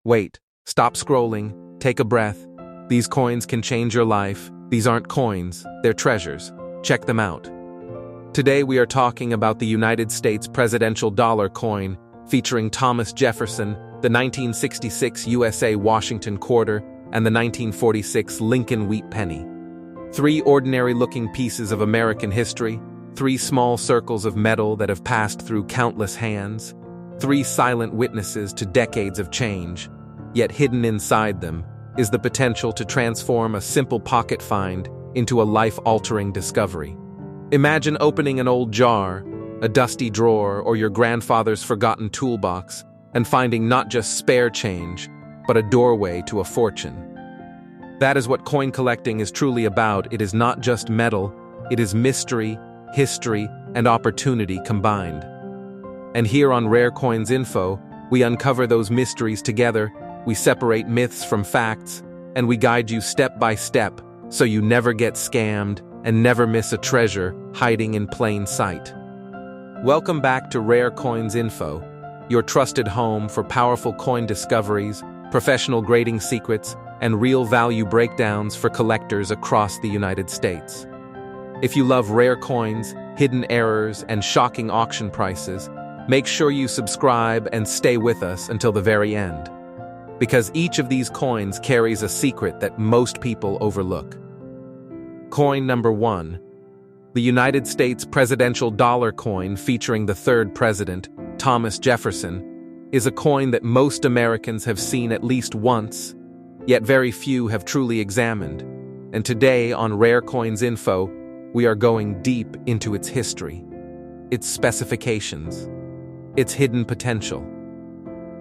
Wait, stop scrolling, take a breath. These coins can change your life. These aren't coins, they're treasures. Check them out. Today we are talking about the United States presidential dollar coin featuring Thomas Jefferson, the 1966 USA Washington quarter, and the 1946 Lincoln wheat penny. Three ordinary-looking pieces of American history, three small circles of metal that have passed through countless hands, three silent witnesses to decades of change, yet hidden inside them is the potential to transform a simple pocket find into a life-altering discovery. Imagine opening an old jar, a dusty drawer, or your grandfather's forgotten toolbox, and finding not just spare change, but a doorway to a fortune. That is what coin collecting is truly about. It is not just metal, it is mystery, history, and opportunity combined. And here on Rare Coins Info, we uncover those mysteries together, we separate myths from facts, and we guide you step by step so you never get scammed and never miss a treasure hiding in plain sight. Welcome back to Rare Coins Info, your trusted home for powerful coin discoveries, professional grading secrets, and real value breakdowns for collectors across the United States. If you love rare coins, hidden errors, and shocking auction prices, make sure you subscribe and stay with us until the very end, because each of these coins carries a secret that most people overlook. Coin number 1. The United States presidential dollar coin featuring the third president, Thomas Jefferson, is a coin that most Americans have seen at least once, yet very few have truly examined. And today on Rare Coins Info, we are going deep into its history, its specifications, its hidden potential,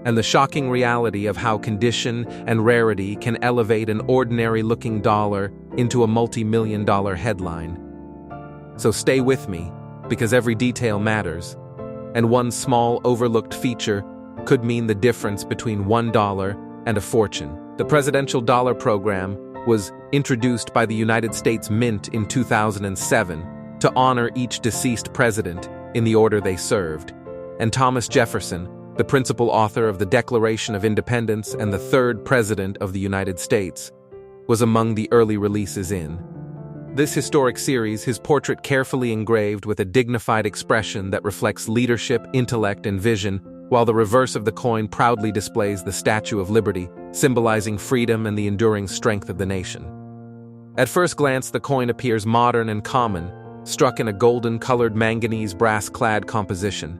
and the shocking reality of how condition and rarity can elevate an ordinary-looking dollar into a multi-million-dollar headline. So stay with me, because every detail matters, and one small overlooked feature could mean the difference between $1 and a fortune. The presidential dollar program was introduced by the United States Mint in 2007 to honor each deceased president in the order they served, and Thomas Jefferson, the principal author of the Declaration of Independence and the third president of the United States, was among the early releases in this historic series, his portrait carefully engraved with a dignified expression that reflects leadership, intellect, and vision, while the reverse of the coin proudly displays the Statue of Liberty, symbolizing freedom and the enduring strength of the nation. At first glance, the coin appears modern and common, struck in a golden-colored manganese-brass clad composition.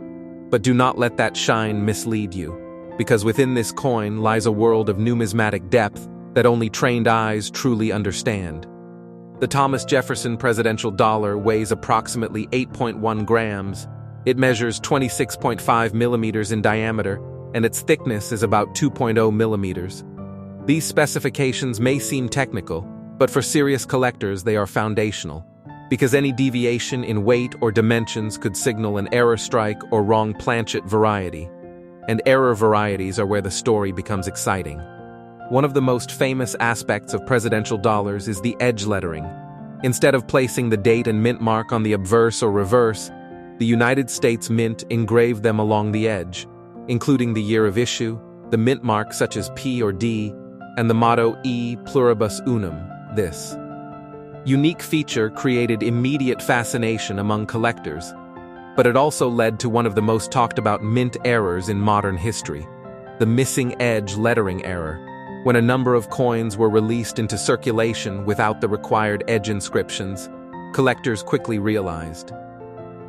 But do not let that shine mislead you, because within this coin lies a world of numismatic depth that only trained eyes truly understand. The Thomas Jefferson presidential dollar weighs approximately 8.1 grams. It measures 26.5 millimeters in diameter, and its thickness is about 2.0 millimeters. These specifications may seem technical, but for serious collectors they are foundational, because any deviation in weight or dimensions could signal an error strike or wrong planchet variety. And error varieties are where the story becomes exciting. One of the most famous aspects of presidential dollars is the edge lettering. Instead of placing the date and mint mark on the obverse or reverse, the United States Mint engraved them along the edge, including the year of issue, the mint mark such as P or D, and the motto E pluribus unum, this unique feature created immediate fascination among collectors, but it also led to one of the most talked about mint errors in modern history, the missing edge lettering error. When a number of coins were released into circulation without the required edge inscriptions, collectors quickly realized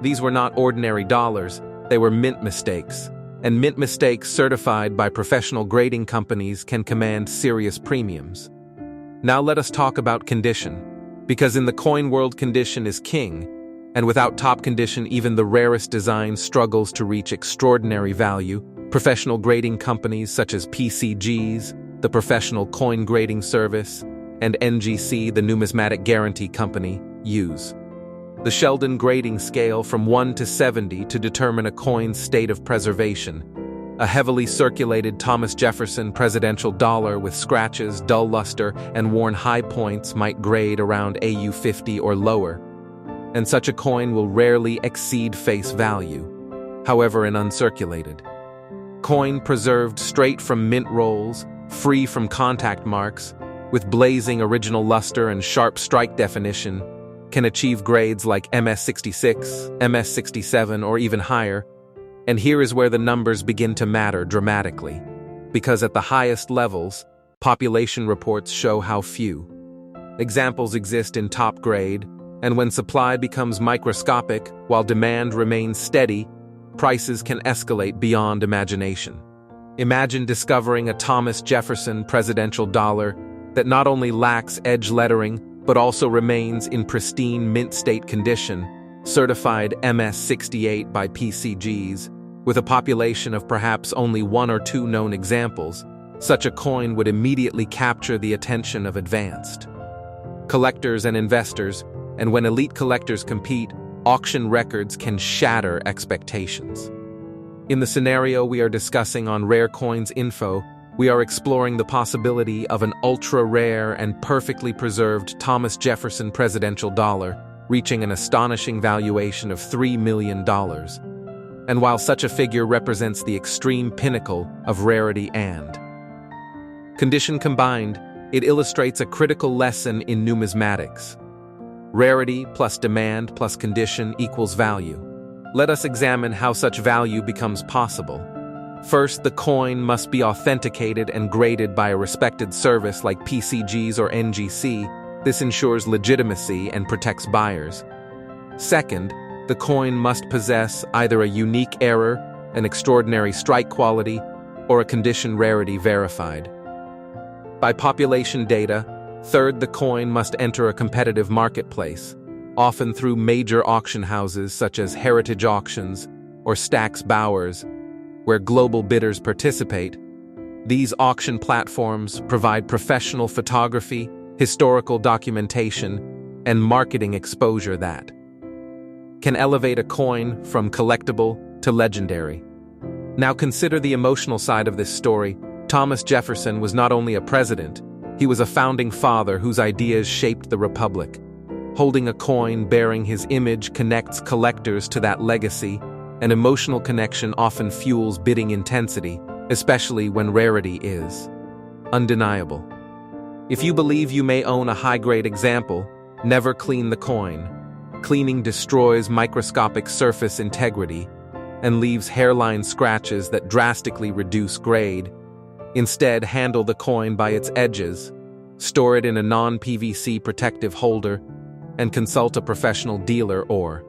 these were not ordinary dollars, they were mint mistakes, and mint mistakes certified by professional grading companies can command serious premiums. Now let us talk about condition, because in the coin world condition is king, and without top condition even the rarest design struggles to reach extraordinary value. Professional grading companies such as PCGs, the Professional Coin Grading Service, and NGC, the Numismatic Guarantee Company, use the Sheldon grading scale from 1 to 70 to determine a coin's state of preservation. A heavily circulated Thomas Jefferson presidential dollar with scratches, dull luster, and worn high points might grade around AU 50 or lower, and such a coin will rarely exceed face value. However, an uncirculated Coin preserved straight from mint rolls, free from contact marks, with blazing original luster and sharp strike definition, can achieve grades like MS66, MS67, or even higher. And here is where the numbers begin to matter dramatically, because at the highest levels, population reports show how few. Examples exist in top grade, and when supply becomes microscopic while demand remains steady, prices can escalate beyond imagination. Imagine discovering a Thomas Jefferson presidential dollar that not only lacks edge lettering, but also remains in pristine mint state condition, certified MS68 by PCGs, with a population of perhaps only 1 or 2 known examples. Such a coin would immediately capture the attention of advanced collectors and investors, and when elite collectors compete, auction records can shatter expectations. In the scenario we are discussing on Rare Coins Info, we are exploring the possibility of an ultra-rare and perfectly preserved Thomas Jefferson presidential dollar reaching an astonishing valuation of $3 million. And while such a figure represents the extreme pinnacle of rarity and condition combined, it illustrates a critical lesson in numismatics. Rarity plus demand plus condition equals value. Let us examine how such value becomes possible. First, the coin must be authenticated and graded by a respected service like PCGs or NGC. This ensures legitimacy and protects buyers. Second, the coin must possess either a unique error, an extraordinary strike quality, or a condition rarity verified. By population data, third, the coin must enter a competitive marketplace, often through major auction houses such as Heritage Auctions or Stack's Bowers, where global bidders participate. These auction platforms provide professional photography, historical documentation, and marketing exposure that can elevate a coin from collectible to legendary. Now consider the emotional side of this story. Thomas Jefferson was not only a president, he was a founding father whose ideas shaped the republic. Holding a coin bearing his image connects collectors to that legacy. An emotional connection often fuels bidding intensity, especially when rarity is undeniable. If you believe you may own a high-grade example, never clean the coin. Cleaning destroys microscopic surface integrity and leaves hairline scratches that drastically reduce grade. Instead, handle the coin by its edges, store it in a non-PVC protective holder, and consult a professional dealer or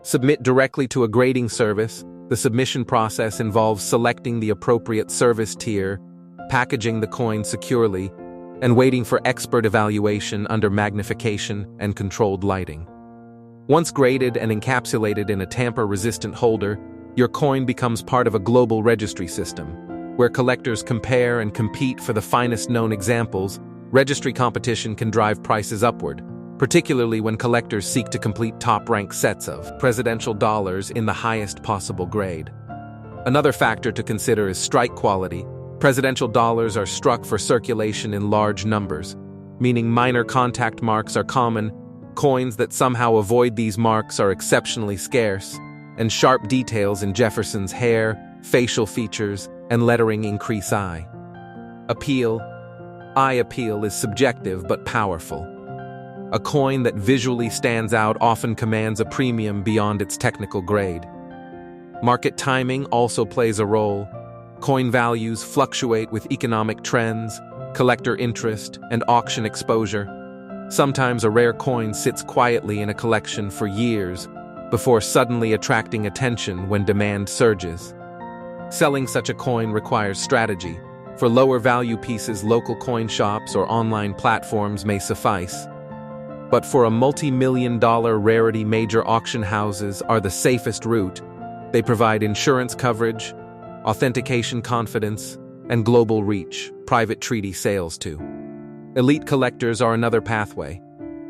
submit directly to a grading service. The submission process involves selecting the appropriate service tier, packaging the coin securely, and waiting for expert evaluation under magnification and controlled lighting. Once graded and encapsulated in a tamper-resistant holder, your coin becomes part of a global registry system, where collectors compare and compete for the finest known examples. Registry competition can drive prices upward, particularly when collectors seek to complete top-ranked sets of presidential dollars in the highest possible grade. Another factor to consider is strike quality. Presidential dollars are struck for circulation in large numbers, meaning minor contact marks are common. Coins that somehow avoid these marks are exceptionally scarce, and sharp details in Jefferson's hair, facial features, and lettering increase eye appeal. Eye appeal is subjective but powerful. A coin that visually stands out often commands a premium beyond its technical grade. Market timing also plays a role. Coin values fluctuate with economic trends, collector interest, and auction exposure. Sometimes a rare coin sits quietly in a collection for years before suddenly attracting attention when demand surges. Selling such a coin requires strategy. For lower value pieces, local coin shops or online platforms may suffice. But for a multi-million-dollar rarity, major auction houses are the safest route. They provide insurance coverage, authentication confidence, and global reach, private treaty sales too. Elite collectors are another pathway,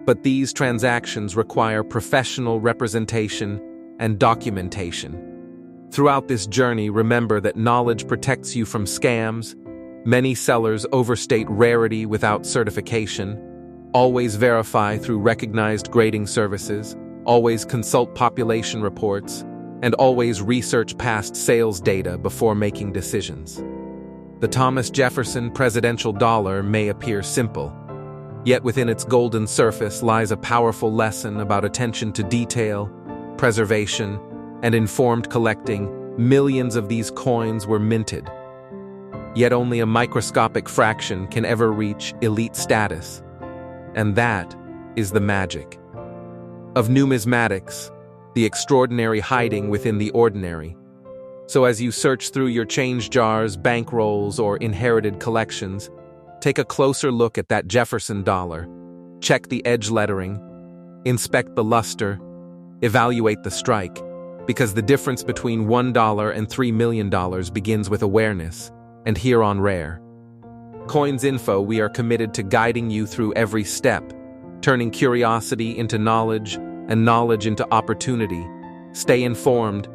but these transactions require professional representation and documentation. Throughout this journey, remember that knowledge protects you from scams. Many sellers overstate rarity without certification. Always verify through recognized grading services. Always consult population reports. and always research past sales data before making decisions. The Thomas Jefferson presidential dollar may appear simple, yet within its golden surface lies a powerful lesson about attention to detail, preservation, and informed collecting. Millions of these coins were minted, yet only a microscopic fraction can ever reach elite status. And that is the magic of numismatics, the extraordinary hiding within the ordinary. So as you search through your change jars, bankrolls, or inherited collections, take a closer look at that Jefferson dollar. Check the edge lettering, inspect the luster, evaluate the strike, because the difference between $1 and $3 million begins with awareness, and here on Rare Coins Info, we are committed to guiding you through every step, turning curiosity into knowledge and knowledge into opportunity. Stay informed,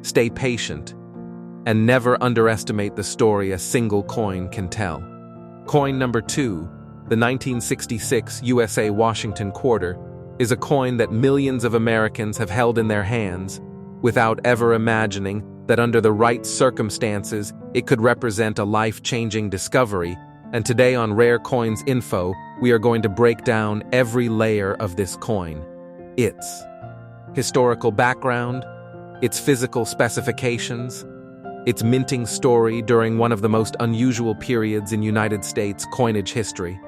stay patient, and never underestimate the story a single coin can tell. Coin number 2, the 1966 USA Washington quarter, is a coin that millions of Americans have held in their hands without ever imagining that under the right circumstances it could represent a life-changing discovery. And today on Rare Coins Info, we are going to break down every layer of this coin. Its historical background, its physical specifications, its minting story during one of the most unusual periods in United States coinage history,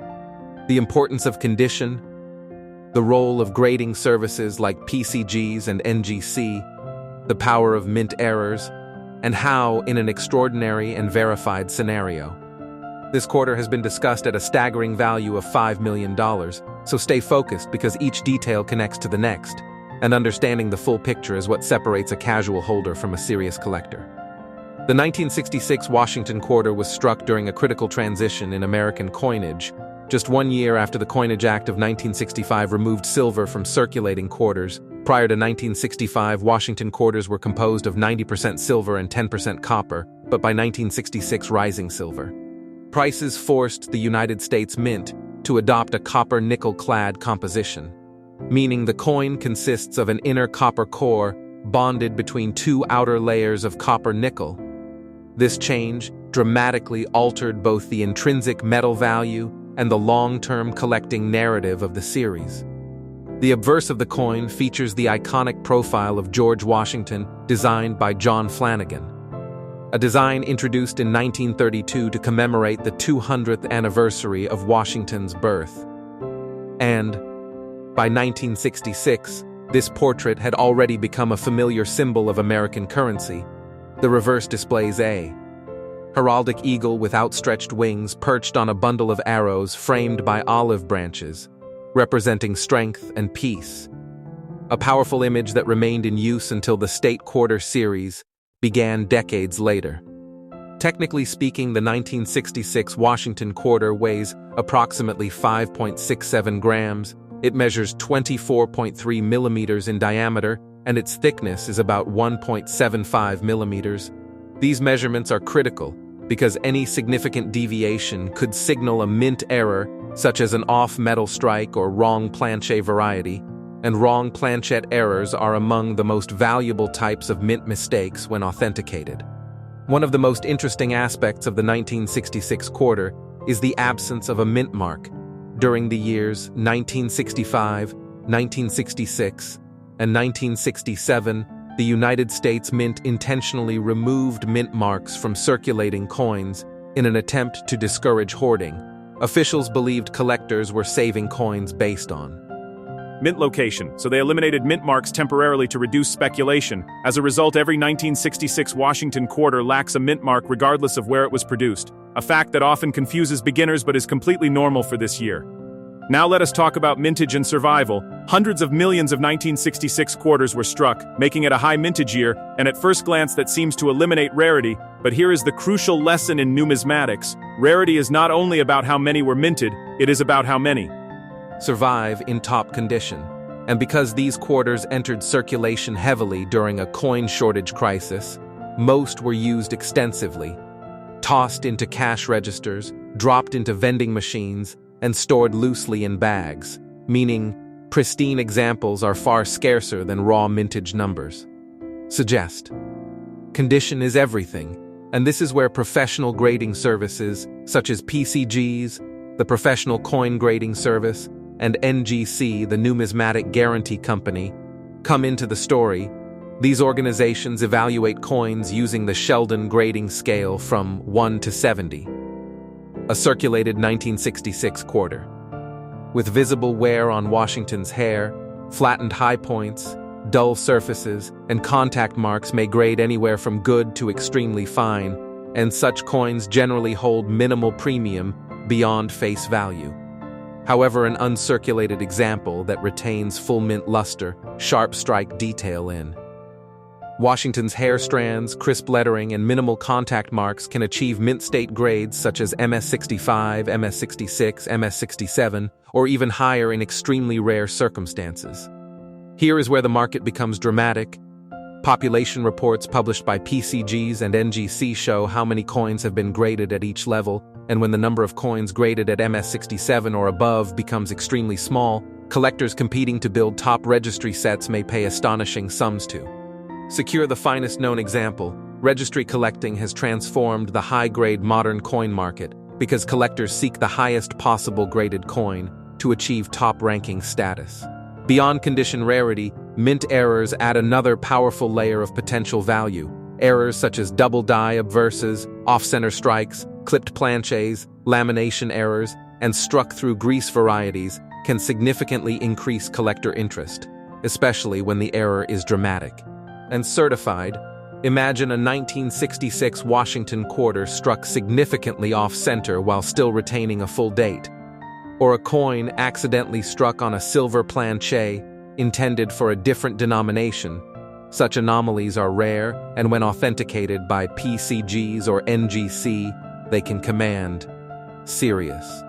the importance of condition, the role of grading services like PCGs and NGC, the power of mint errors, and how, in an extraordinary and verified scenario, this quarter has been discussed at a staggering value of $5 million, so stay focused because each detail connects to the next, and understanding the full picture is what separates a casual holder from a serious collector. The 1966 Washington quarter was struck during a critical transition in American coinage, just 1 year after the Coinage Act of 1965 removed silver from circulating quarters. Prior to 1965, Washington quarters were composed of 90% silver and 10% copper, but by 1966, rising silver prices forced the United States Mint to adopt a copper-nickel clad composition, meaning the coin consists of an inner copper core bonded between two outer layers of copper-nickel. This change dramatically altered both the intrinsic metal value and the long-term collecting narrative of the series. The obverse of the coin features the iconic profile of George Washington, designed by John Flanagan, a design introduced in 1932 to commemorate the 200th anniversary of Washington's birth. And by 1966, this portrait had already become a familiar symbol of American currency. The reverse displays a heraldic eagle with outstretched wings perched on a bundle of arrows framed by olive branches, representing strength and peace. A powerful image that remained in use until the State Quarter series began decades later. Technically speaking, the 1966 Washington quarter weighs approximately 5.67 grams. It measures 24.3 millimeters in diameter, and its thickness is about 1.75 millimeters. These measurements are critical because any significant deviation could signal a mint error, such as an off-metal strike or wrong planche variety, and wrong planchet errors are among the most valuable types of mint mistakes when authenticated. One of the most interesting aspects of the 1966 quarter is the absence of a mint mark. During the years 1965, 1966, and 1967, the United States Mint intentionally removed mint marks from circulating coins in an attempt to discourage hoarding. Officials believed collectors were saving coins based on mint location, so they eliminated mint marks temporarily to reduce speculation. As a result, every 1966 Washington quarter lacks a mint mark regardless of where it was produced, a fact that often confuses beginners but is completely normal for this year. Now let us talk about mintage and survival. Hundreds of millions of 1966 quarters were struck, making it a high mintage year, and at first glance that seems to eliminate rarity, but here is the crucial lesson in numismatics. Rarity is not only about how many were minted, it is about how many survive in top condition. And because these quarters entered circulation heavily during a coin shortage crisis, most were used extensively, tossed into cash registers, dropped into vending machines, and stored loosely in bags, meaning pristine examples are far scarcer than raw mintage numbers. suggest. Condition is everything, and this is where professional grading services, such as PCGs, the Professional Coin Grading Service, and NGC, the Numismatic Guarantee Company, come into the story. These organizations evaluate coins using the Sheldon grading scale from 1 to 70. A circulated 1966 quarter. With visible wear on Washington's hair, flattened high points, dull surfaces, and contact marks may grade anywhere from good to extremely fine, and such coins generally hold minimal premium beyond face value. However, an uncirculated example that retains full mint luster, sharp strike detail in Washington's hair strands, crisp lettering, and minimal contact marks can achieve mint state grades such as MS65, MS66, MS67, or even higher in extremely rare circumstances. Here is where the market becomes dramatic. Population reports published by PCGs and NGC show how many coins have been graded at each level, and when the number of coins graded at MS67 or above becomes extremely small, collectors competing to build top registry sets may pay astonishing sums to secure the finest known example. Registry collecting has transformed the high-grade modern coin market because collectors seek the highest possible graded coin to achieve top-ranking status. Beyond condition rarity, mint errors add another powerful layer of potential value. Errors such as double die obverses, off-center strikes, clipped planches, lamination errors, and struck-through grease varieties can significantly increase collector interest, especially when the error is dramatic. And certified, imagine a 1966 Washington quarter struck significantly off-center while still retaining a full date, or a coin accidentally struck on a silver planche intended for a different denomination. Such anomalies are rare, and when authenticated by PCGs or NGC, they can command serious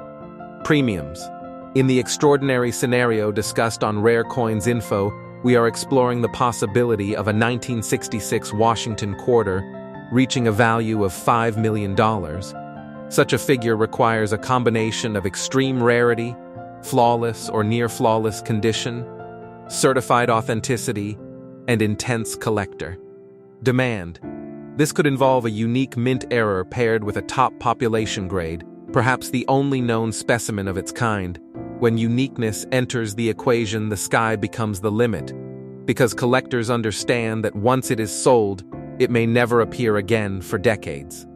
premiums. In the extraordinary scenario discussed on Rare Coins Info, we are exploring the possibility of a 1966 Washington quarter reaching a value of $5 million. Such a figure requires a combination of extreme rarity, flawless or near-flawless condition, certified authenticity, and intense collector demand. This could involve a unique mint error paired with a top population grade, perhaps the only known specimen of its kind. When uniqueness enters the equation, the sky becomes the limit, because collectors understand that once it is sold, it may never appear again for decades.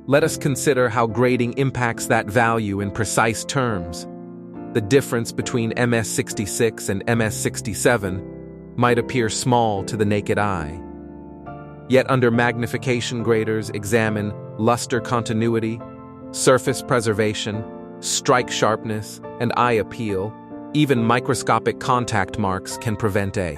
Let us consider how grading impacts that value in precise terms. The difference between MS66 and MS67 might appear small to the naked eye. Yet under magnification graders examine luster continuity, surface preservation, strike sharpness, and eye appeal. Even microscopic contact marks can prevent a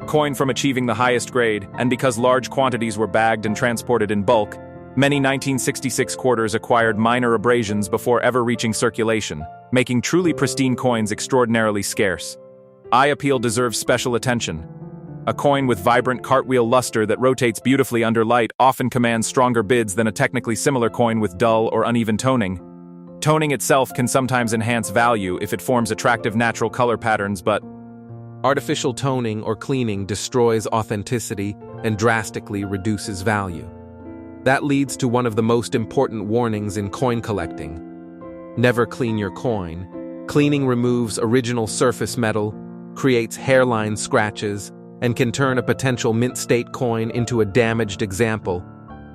coin from achieving the highest grade, and because large quantities were bagged and transported in bulk, many 1966 quarters acquired minor abrasions before ever reaching circulation, making truly pristine coins extraordinarily scarce. Eye appeal deserves special attention. A coin with vibrant cartwheel luster that rotates beautifully under light often commands stronger bids than a technically similar coin with dull or uneven toning. Toning itself can sometimes enhance value if it forms attractive natural color patterns, but artificial toning or cleaning destroys authenticity and drastically reduces value. That leads to one of the most important warnings in coin collecting. Never clean your coin. Cleaning removes original surface metal, creates hairline scratches, and can turn a potential mint state coin into a damaged example.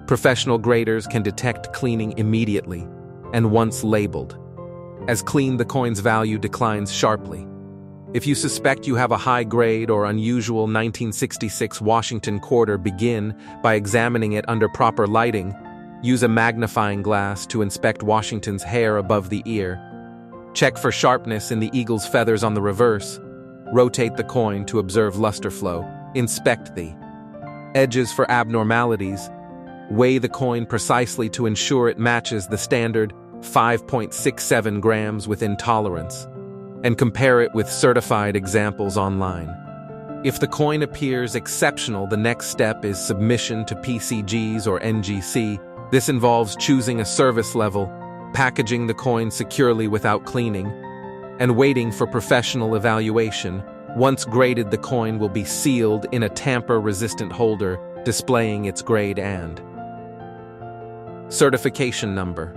Professional graders can detect cleaning immediately, and once labeled as clean, the coin's value declines sharply. If you suspect you have a high grade or unusual 1966 Washington quarter, begin by examining it under proper lighting. Use a magnifying glass to inspect Washington's hair above the ear. Check for sharpness in the eagle's feathers on the reverse. Rotate the coin to observe luster flow. Inspect the edges for abnormalities. Weigh the coin precisely to ensure it matches the standard 5.67 grams within tolerance, and compare it with certified examples online. If the coin appears exceptional, the next step is submission to PCGs or NGC. This involves choosing a service level, packaging the coin securely without cleaning, and waiting for professional evaluation. Once graded, the coin will be sealed in a tamper-resistant holder, displaying its grade and certification number,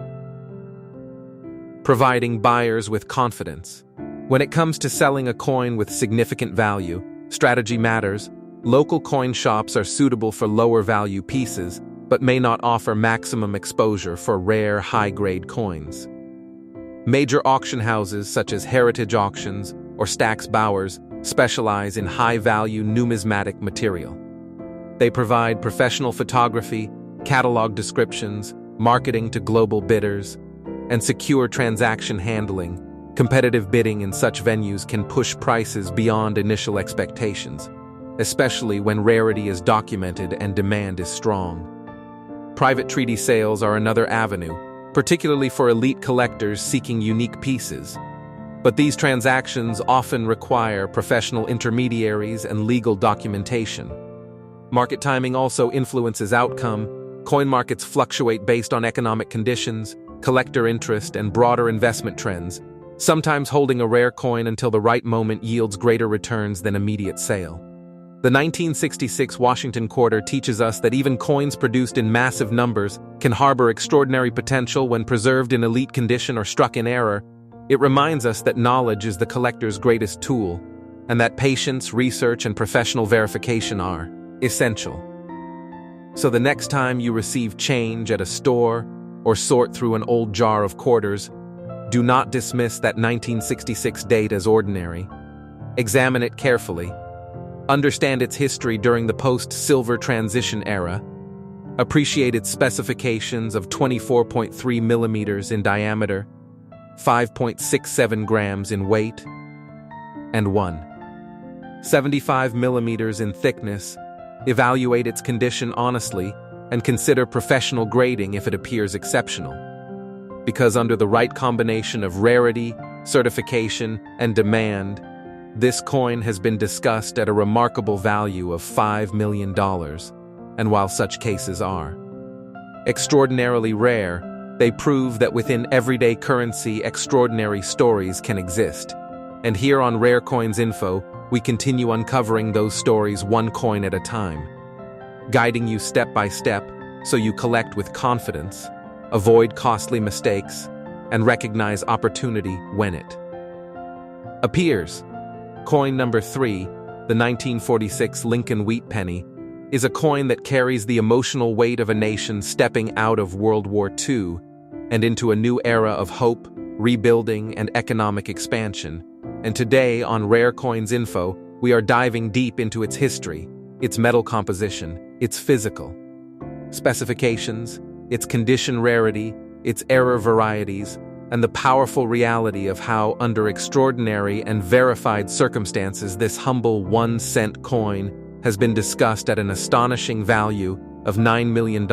providing buyers with confidence. When it comes to selling a coin with significant value, strategy matters. Local coin shops are suitable for lower-value pieces, but may not offer maximum exposure for rare, high-grade coins. Major auction houses such as Heritage Auctions or Stack's Bowers specialize in high-value numismatic material. They provide professional photography, catalog descriptions, marketing to global bidders, and secure transaction handling. Competitive bidding in such venues can push prices beyond initial expectations, especially when rarity is documented and demand is strong. Private treaty sales are another avenue, particularly for elite collectors seeking unique pieces. But these transactions often require professional intermediaries and legal documentation. Market timing also influences outcome. Coin markets fluctuate based on economic conditions, collector interest, and broader investment trends. Sometimes holding a rare coin until the right moment yields greater returns than immediate sale. The 1966 Washington Quarter teaches us that even coins produced in massive numbers can harbor extraordinary potential when preserved in elite condition or struck in error. It reminds us that knowledge is the collector's greatest tool, and that patience, research, and professional verification are essential. So the next time you receive change at a store or sort through an old jar of quarters, do not dismiss that 1966 date as ordinary. Examine it carefully. Understand its history during the post-silver transition era. Appreciate its specifications of 24.3 millimeters in diameter, 5.67 grams in weight, and 1.75 millimeters in thickness. Evaluate its condition honestly and consider professional grading if it appears exceptional. Because under the right combination of rarity, certification, and demand, this coin has been discussed at a remarkable value of $5 million, and while such cases are extraordinarily rare, they prove that within everyday currency, extraordinary stories can exist. And here on Rare Coins Info, we continue uncovering those stories one coin at a time, guiding you step by step so you collect with confidence, avoid costly mistakes, and recognize opportunity when it appears. Coin number 3, the 1946 Lincoln Wheat Penny, is a coin that carries the emotional weight of a nation stepping out of World War II and into a new era of hope, rebuilding, and economic expansion. And today on Rare Coins Info, we are diving deep into its history, its metal composition, its physical specifications, its condition rarity, its error varieties, and the powerful reality of how, under extraordinary and verified circumstances, this humble 1-cent coin has been discussed at an astonishing value of $9 million.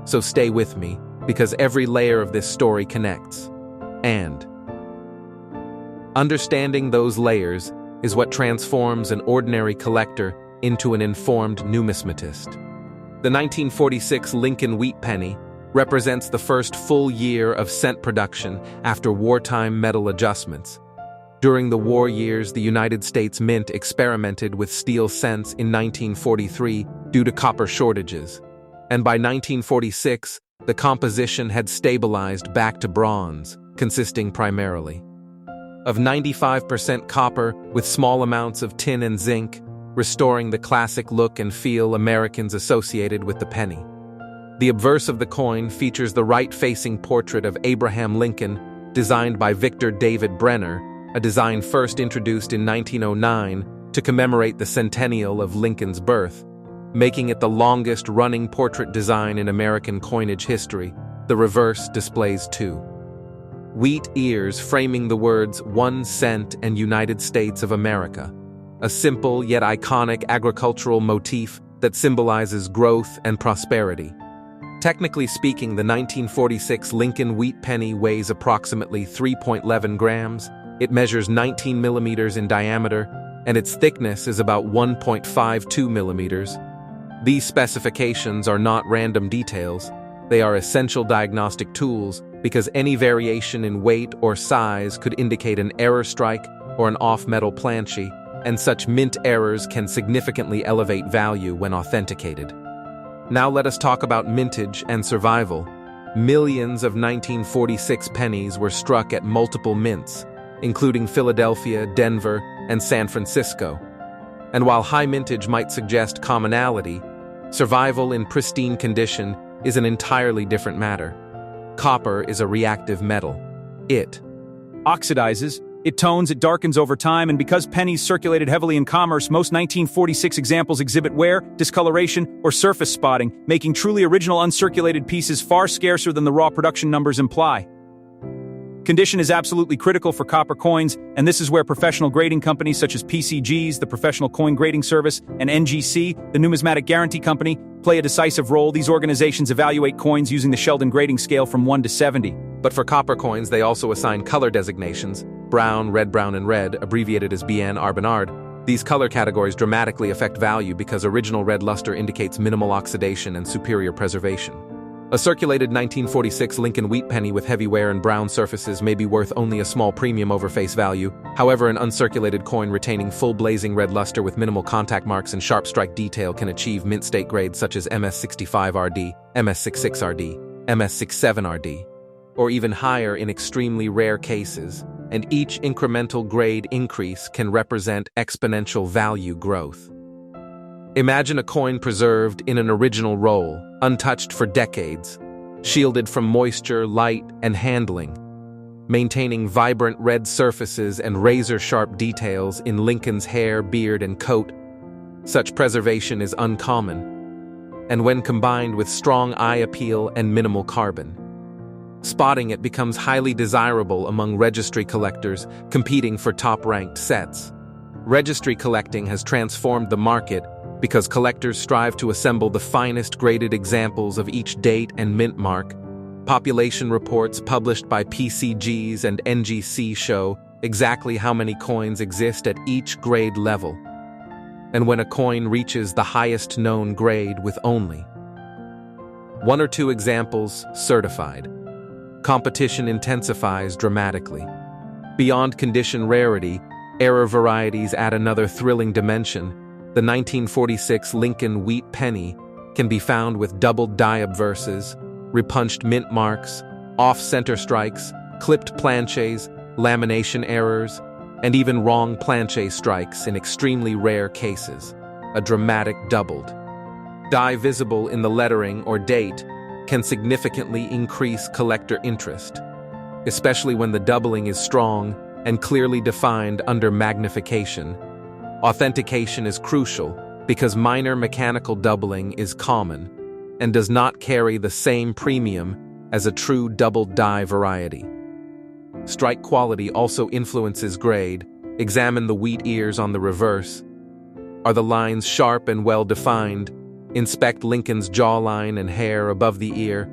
So stay with me, because every layer of this story connects. And understanding those layers is what transforms an ordinary collector into an informed numismatist. The 1946 Lincoln Wheat Penny represents the first full year of cent production after wartime metal adjustments. During the war years, the United States Mint experimented with steel cents in 1943 due to copper shortages, and by 1946, the composition had stabilized back to bronze, consisting primarily of 95% copper with small amounts of tin and zinc, restoring the classic look and feel Americans associated with the penny. The obverse of the coin features the right-facing portrait of Abraham Lincoln, designed by Victor David Brenner, a design first introduced in 1909 to commemorate the centennial of Lincoln's birth, making it the longest-running portrait design in American coinage history. The reverse displays two wheat ears framing the words 1 cent and United States of America, a simple yet iconic agricultural motif that symbolizes growth and prosperity. Technically speaking, the 1946 Lincoln Wheat Penny weighs approximately 3.11 grams, it measures 19 millimeters in diameter, and its thickness is about 1.52 millimeters. These specifications are not random details, they are essential diagnostic tools because any variation in weight or size could indicate an error strike or an off-metal planche, and such mint errors can significantly elevate value when authenticated. Now let us talk about mintage and survival. Millions of 1946 pennies were struck at multiple mints, including Philadelphia, Denver, and San Francisco. And while high mintage might suggest commonality, survival in pristine condition is an entirely different matter. Copper is a reactive metal. It Oxidizes, it tones, it darkens over time, and because pennies circulated heavily in commerce, most 1946 examples exhibit wear, discoloration, or surface spotting, making truly original uncirculated pieces far scarcer than the raw production numbers imply. Condition is absolutely critical for copper coins, and this is where professional grading companies such as PCGs, the Professional Coin Grading Service, and NGC, the Numismatic Guarantee Company, play a decisive role. These organizations evaluate coins using the Sheldon grading scale from 1 to 70. But for copper coins, they also assign color designations: brown, and red, abbreviated as BN, R, Bernard. These color categories dramatically affect value because original red luster indicates minimal oxidation and superior preservation. A circulated 1946 Lincoln wheat penny with heavy wear and brown surfaces may be worth only a small premium over face value. However, an uncirculated coin retaining full blazing red luster with minimal contact marks and sharp strike detail can achieve mint state grades such as MS65RD, MS66RD, MS67RD, or even higher in extremely rare cases, and each incremental grade increase can represent exponential value growth. Imagine a coin preserved in an original roll, untouched for decades, shielded from moisture, light, and handling, maintaining vibrant red surfaces and razor-sharp details in Lincoln's hair, beard, and coat. Such preservation is uncommon, and when combined with strong eye appeal and minimal carbon, spotting it becomes highly desirable among registry collectors competing for top-ranked sets. Registry collecting has transformed the market because collectors strive to assemble the finest graded examples of each date and mint mark. Population reports published by PCGs and NGC show exactly how many coins exist at each grade level. And when a coin reaches the highest known grade with only 1 or 2 examples certified, competition intensifies dramatically. Beyond condition rarity, error varieties add another thrilling dimension. The 1946 Lincoln wheat penny can be found with doubled die obverses, repunched mint marks, off-center strikes, clipped planches, lamination errors, and even wrong planche strikes in extremely rare cases. A dramatic doubled die visible in the lettering or date can significantly increase collector interest, especially when the doubling is strong and clearly defined under magnification. Authentication is crucial because minor mechanical doubling is common and does not carry the same premium as a true doubled die variety. Strike quality also influences grade. Examine the wheat ears on the reverse. Are the lines sharp and well-defined? Inspect Lincoln's jawline and hair above the ear.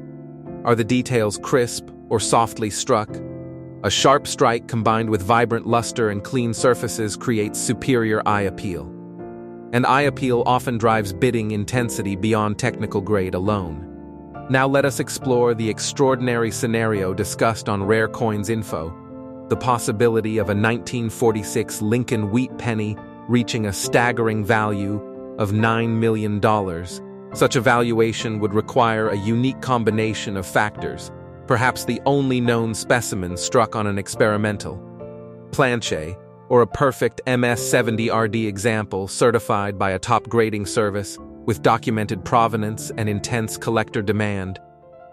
Are the details crisp or softly struck? A sharp strike combined with vibrant luster and clean surfaces creates superior eye appeal. And eye appeal often drives bidding intensity beyond technical grade alone. Now let us explore the extraordinary scenario discussed on Rare Coins Info, the possibility of a 1946 Lincoln wheat penny reaching a staggering value of $9 million. Such a valuation would require a unique combination of factors, perhaps the only known specimen struck on an experimental planche, or a perfect MS70RD example certified by a top grading service with documented provenance and intense collector demand.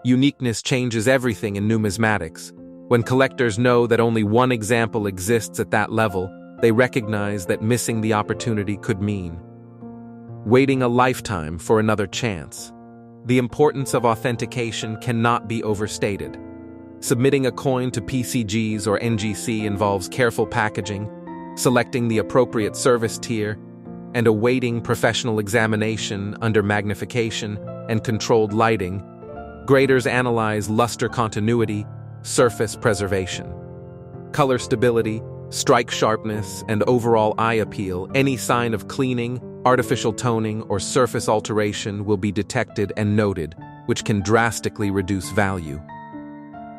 Uniqueness changes everything in numismatics. When collectors know that only one example exists at that level, they recognize that missing the opportunity could mean waiting a lifetime for another chance. The importance of authentication cannot be overstated. Submitting a coin to PCGs or NGC involves careful packaging, selecting the appropriate service tier, and awaiting professional examination under magnification and controlled lighting. Graders analyze luster continuity, surface preservation, color stability, strike sharpness, and overall eye appeal. Any sign of cleaning, artificial toning, or surface alteration will be detected and noted, which can drastically reduce value.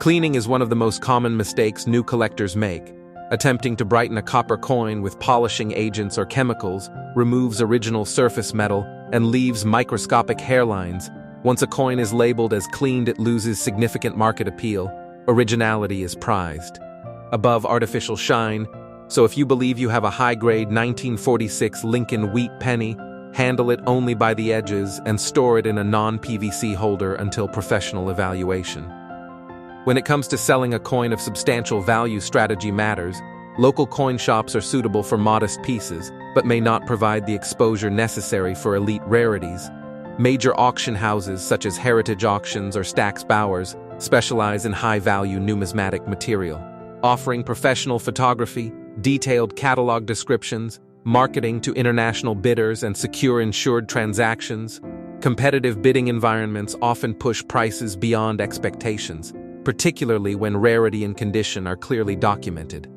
Cleaning is one of the most common mistakes new collectors make. Attempting to brighten a copper coin with polishing agents or chemicals removes original surface metal and leaves microscopic hairlines. Once a coin is labeled as cleaned, it loses significant market appeal. Originality is prized above artificial shine, so if you believe you have a high-grade 1946 Lincoln wheat penny, handle it only by the edges and store it in a non-PVC holder until professional evaluation. When it comes to selling a coin of substantial value, strategy matters. Local coin shops are suitable for modest pieces, but may not provide the exposure necessary for elite rarities. Major auction houses such as Heritage Auctions or Stack's Bowers specialize in high-value numismatic material, offering professional photography, detailed catalog descriptions, marketing to international bidders, and secure insured transactions. Competitive bidding environments often push prices beyond expectations, particularly when rarity and condition are clearly documented.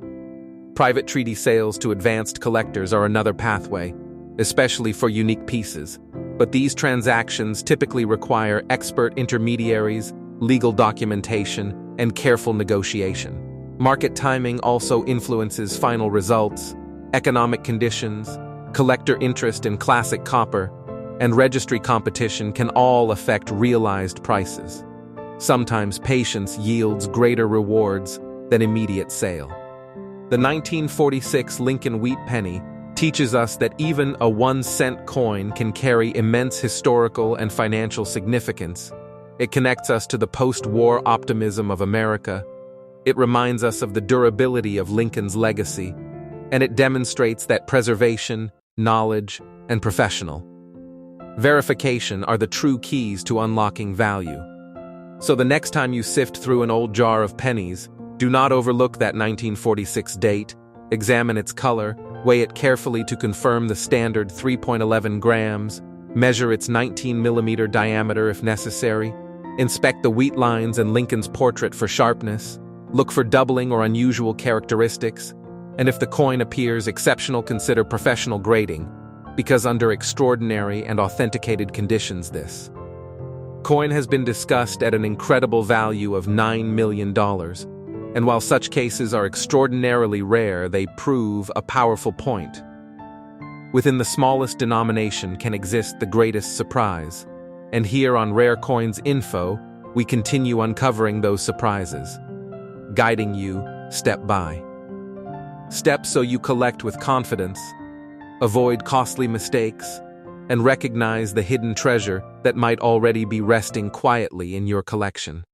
Private treaty sales to advanced collectors are another pathway, especially for unique pieces, but these transactions typically require expert intermediaries, legal documentation, and careful negotiation. Market timing also influences final results. Economic conditions, collector interest in classic copper, and registry competition can all affect realized prices. Sometimes patience yields greater rewards than immediate sale. The 1946 Lincoln wheat penny teaches us that even a 1-cent coin can carry immense historical and financial significance. It connects us to the post-war optimism of America. It reminds us of the durability of Lincoln's legacy, and it demonstrates that preservation, knowledge, and professional verification are the true keys to unlocking value. So the next time you sift through an old jar of pennies, do not overlook that 1946 date. Examine its color, weigh it carefully to confirm the standard 3.11 grams, measure its 19 mm diameter if necessary, inspect the wheat lines and Lincoln's portrait for sharpness, look for doubling or unusual characteristics, and if the coin appears exceptional, consider professional grading, because under extraordinary and authenticated conditions, this coin has been discussed at an incredible value of $9 million. And while such cases are extraordinarily rare, they prove a powerful point. Within the smallest denomination can exist the greatest surprise. And here on Rare Coins Info, we continue uncovering those surprises, guiding you step by step so you collect with confidence, avoid costly mistakes, and recognize the hidden treasure that might already be resting quietly in your collection.